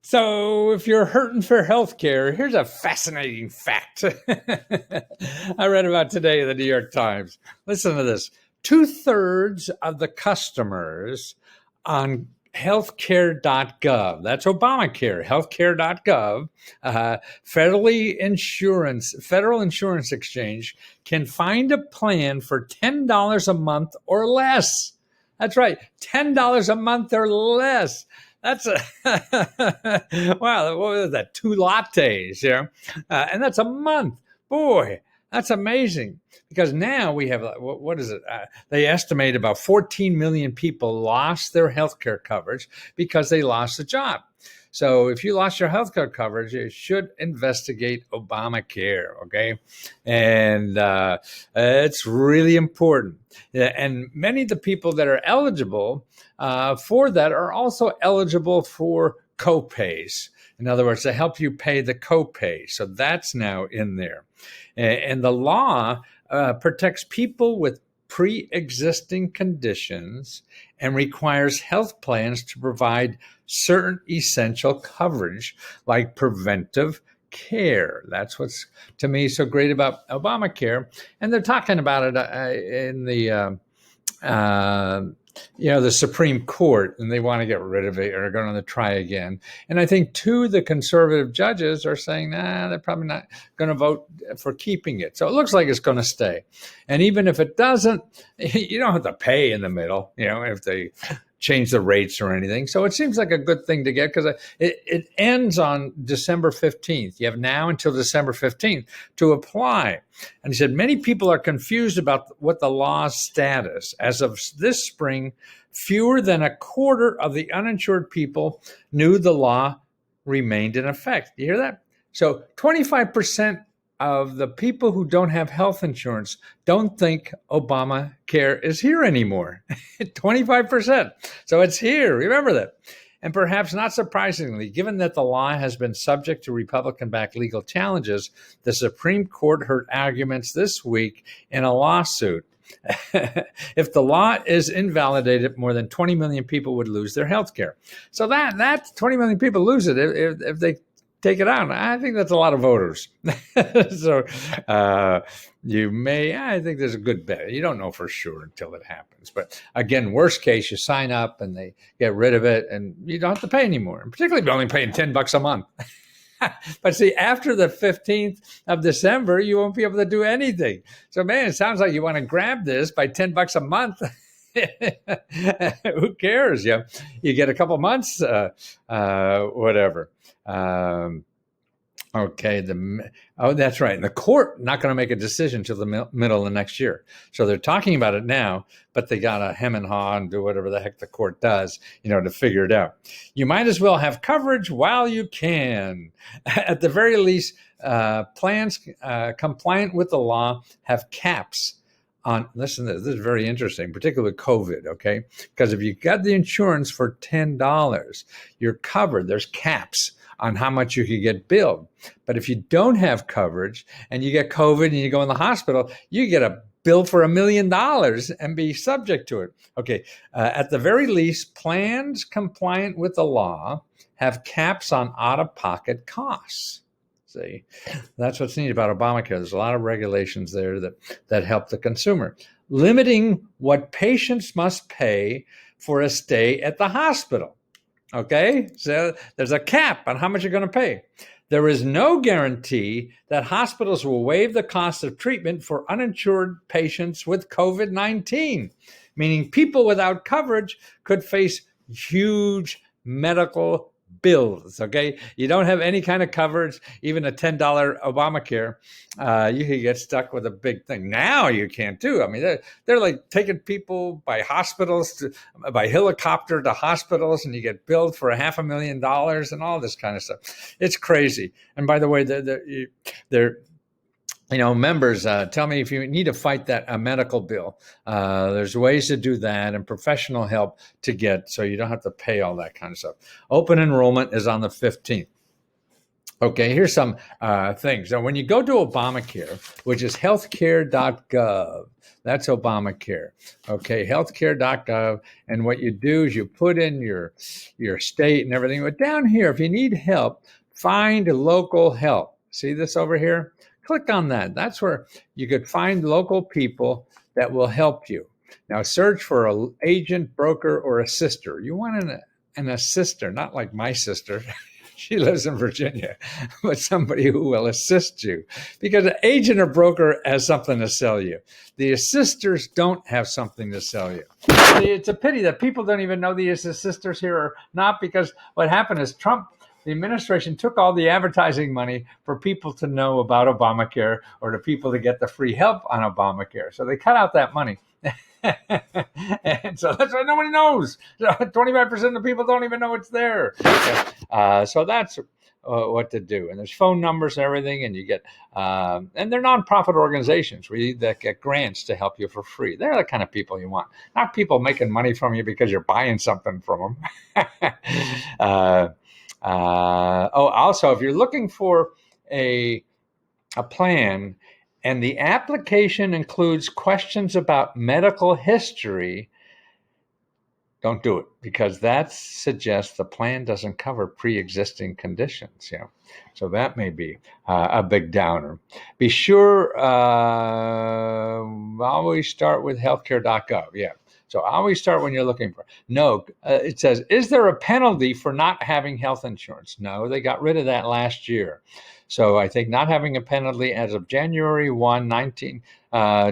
So, if you're hurting for healthcare, here's a fascinating fact I read about today in the New York Times. Listen to this. 2/3 of the customers on healthcare.gov, that's Obamacare, healthcare.gov, Federal Insurance Exchange, can find a plan for $10 a month or less. That's right, $10 a month or less. That's a wow. What was that? 2 lattes, yeah, and that's a month. Boy, that's amazing. Because now we have what is it? They estimate about 14 million people lost their healthcare coverage because they lost a job. So if you lost your healthcare coverage, you should investigate Obamacare, okay? And it's really important. And many of the people that are eligible for that are also eligible for copays. In other words, to help you pay the copay. So that's now in there. And the law protects people with pre-existing conditions and requires health plans to provide certain essential coverage like preventive care. That's what's, to me, so great about Obamacare. And they're talking about it in the the Supreme Court, and they want to get rid of it or are going to try again. And I think two of the conservative judges are saying, they're probably not going to vote for keeping it. So it looks like it's going to stay. And even if it doesn't, you don't have to pay in the middle, if they change the rates or anything. So it seems like a good thing to get because it ends on December 15th. You have now until December 15th to apply. And he said, many people are confused about what the law's status. As of this spring, fewer than a quarter of the uninsured people knew the law remained in effect. You hear that? So 25% of the people who don't have health insurance don't think Obamacare is here anymore. 25%. So it's here. Remember that. And perhaps not surprisingly, given that the law has been subject to Republican-backed legal challenges, the Supreme Court heard arguments this week in a lawsuit. If the law is invalidated, more than 20 million people would lose their health care. So that 20 million people lose it if they take it out. I think that's a lot of voters. So I think there's a good bet. You don't know for sure until it happens. But again, worst case, you sign up and they get rid of it and you don't have to pay anymore. And particularly if you're only paying $10 a month. But see, after the 15th of December, you won't be able to do anything. So, man, it sounds like you want to grab this by $10 a month. Who cares? You get a couple months, whatever. Okay. That's right. And the court not going to make a decision till the middle of next year. So they're talking about it now, but they got to hem and haw and do whatever the heck the court does, to figure it out. You might as well have coverage while you can. At the very least, plans compliant with the law have caps on, listen to this is very interesting, particularly with COVID, okay? Because if you got the insurance for $10, you're covered. There's caps on how much you can get billed. But if you don't have coverage and you get COVID and you go in the hospital, you get a bill for $1 million and be subject to it. Okay, at the very least, plans compliant with the law have caps on out-of-pocket costs. See, that's what's neat about Obamacare. There's a lot of regulations there that help the consumer, limiting what patients must pay for a stay at the hospital. Okay, so there's a cap on how much you're going to pay. There is no guarantee that hospitals will waive the cost of treatment for uninsured patients with COVID-19, meaning people without coverage could face huge medical bills. Okay, you don't have any kind of coverage, even a $10 Obamacare, you could get stuck with a big thing. Now you can't do. I mean, they're like taking people by by helicopter to hospitals, and you get billed for $500,000 and all this kind of stuff. It's crazy. And by the way, they're members, tell me if you need to fight that medical bill. There's ways to do that and professional help to get so you don't have to pay all that kind of stuff. Open enrollment is on the 15th. Okay, here's some things. So when you go to Obamacare, which is healthcare.gov, that's Obamacare. Okay, healthcare.gov, and what you do is you put in your state and everything. But down here, if you need help, find local help. See this over here? Click on that. That's where you could find local people that will help you. Now search for an agent, broker, or assister. You want an assister, not like my sister. She lives in Virginia, but somebody who will assist you, because an agent or broker has something to sell you. The assisters don't have something to sell you. It's a pity that people don't even know the assisters here or not, because what happened is the administration took all the advertising money for people to know about Obamacare or to people to get the free help on Obamacare. So they cut out that money. And so that's why nobody knows. 25% of people don't even know it's there. So that's what to do. And there's phone numbers and everything, and you get, and they're nonprofit organizations that get grants to help you for free. They're the kind of people you want, not people making money from you because you're buying something from them. Also, if you're looking for a plan, and the application includes questions about medical history, don't do it, because that suggests the plan doesn't cover pre-existing conditions. So that may be a big downer. Be sure always start with healthcare.gov. Yeah. So always start when you're looking for. No, it says, is there a penalty for not having health insurance? No, they got rid of that last year. So I think not having a penalty as of January 1,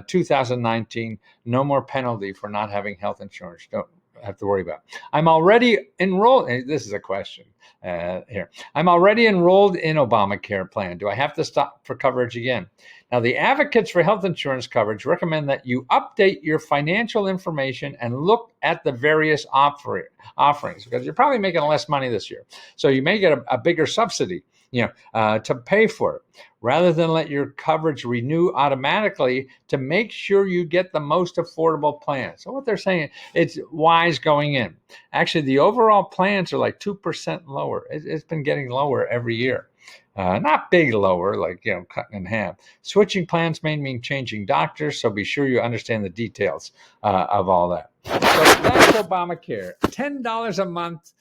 2019, no more penalty for not having health insurance. Don't have to worry about. I'm already enrolled. This is a question here. I'm already enrolled in Obamacare plan. Do I have to stop for coverage again? Now, the advocates for health insurance coverage recommend that you update your financial information and look at the various offerings, because you're probably making less money this year. So you may get a bigger subsidy, to pay for it, rather than let your coverage renew automatically, to make sure you get the most affordable plan. So what they're saying, it's wise going in. Actually, the overall plans are like 2% lower. It's been getting lower every year. Not big lower, like, cutting in half. Switching plans may mean changing doctors, so be sure you understand the details of all that. So that's Obamacare. $10 a month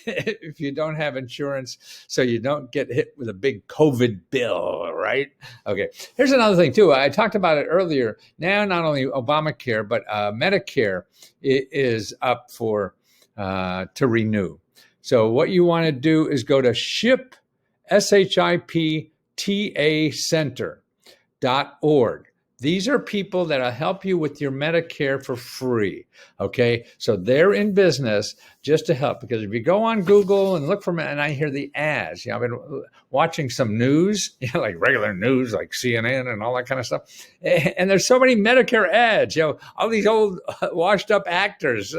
if you don't have insurance, so you don't get hit with a big COVID bill, right? Okay. Here's another thing too. I talked about it earlier. Now, not only Obamacare, but Medicare is up for to renew. So what you want to do is go to shiptacenter.org. These are people that'll help you with your Medicare for free. Okay, so they're in business just to help, because if you go on Google and look for, and I hear the ads, I've been watching some news, like regular news, like CNN and all that kind of stuff, and there's so many Medicare ads. All these old washed up actors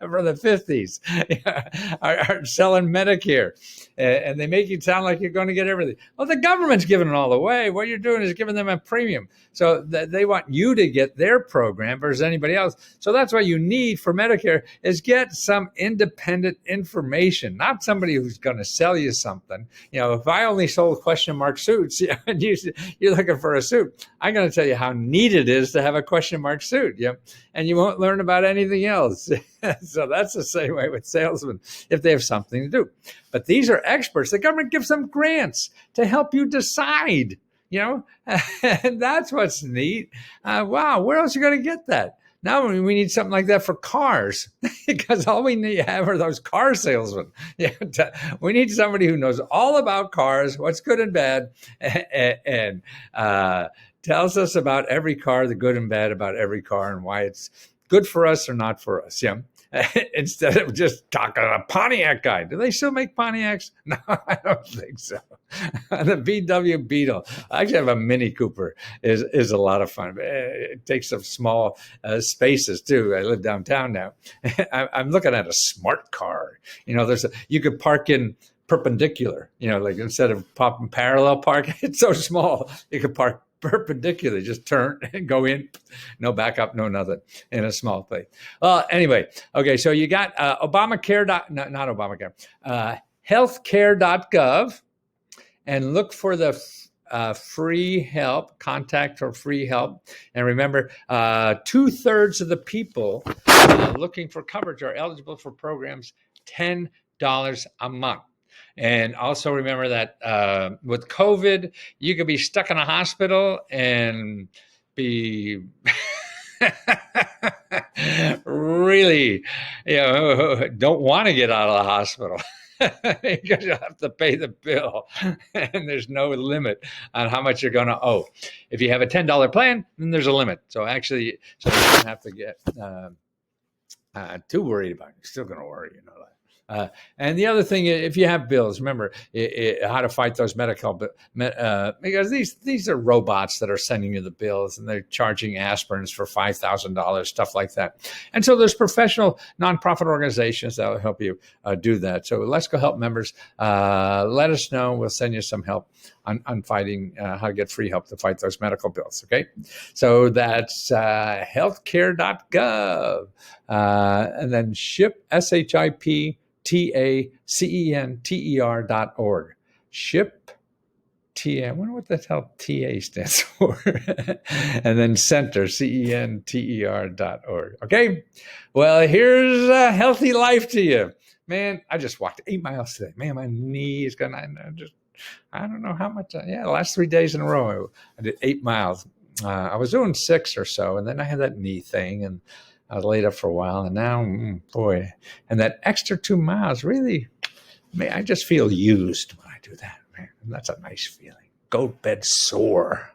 from the 50s are selling Medicare, and they make you sound like you're going to get everything. Well, the government's giving it all away. What you're doing is giving them a premium. So they want you to get their program versus anybody else. So that's what you need for Medicare, is get some independent information, not somebody who's going to sell you something. If I only sold question mark suits, and you're looking for a suit, I'm going to tell you how neat it is to have a question mark suit. And you won't learn about anything else. So that's the same way with salesmen, if they have something to do. But these are experts. The government gives them grants to help you decide, and that's what's neat. Wow, where else are you going to get that? Now we need something like that for cars, because all we have are those car salesmen. We need somebody who knows all about cars, what's good and bad, and tells us about every car, the good and bad about every car, and why it's good for us or not for us. Instead of just talking to a Pontiac guy. Do they still make Pontiacs? No, I don't think so. The VW Beetle. I actually have a Mini Cooper. Is a lot of fun. It takes some small spaces too. I live downtown now. I'm looking at a smart car. You could park in perpendicular. Like instead of popping parallel park, it's so small you could park perpendicular, just turn and go in, no backup, no nothing, in a small place. Well, anyway, okay, so you got Obamacare, not Obamacare, healthcare.gov, and look for the free help, contact for free help. And remember, 2/3 of the people looking for coverage are eligible for programs $10 a month. And also remember that with COVID, you could be stuck in a hospital and be really, don't want to get out of the hospital. Because you have to pay the bill, and there's no limit on how much you're going to owe. If you have a $10 plan, then there's a limit. So actually, so you don't have to get too worried about it. You're still going to worry, that. And the other thing, if you have bills, remember how to fight those medical because these are robots that are sending you the bills, and they're charging aspirins for $5,000, stuff like that. And so there's professional nonprofit organizations that will help you do that. So Let's Go Help members, let us know. We'll send you some help on fighting how to get free help to fight those medical bills. Okay, so that's healthcare.gov, and then SHIP, SHIPTACENTER.org. SHIP TA. I wonder what the hell TA stands for. And then center, CENTER.org. Okay. Well, here's a healthy life to you. Man, I just walked 8 miles today. Man, my knee is going to I don't know how much. The last 3 days in a row, I did 8 miles. I was doing 6 or so, and then I had that knee thing, and I was laid up for a while, and now, boy, and that extra 2 miles really, I just feel used when I do that, man. And that's a nice feeling. Go to bed sore.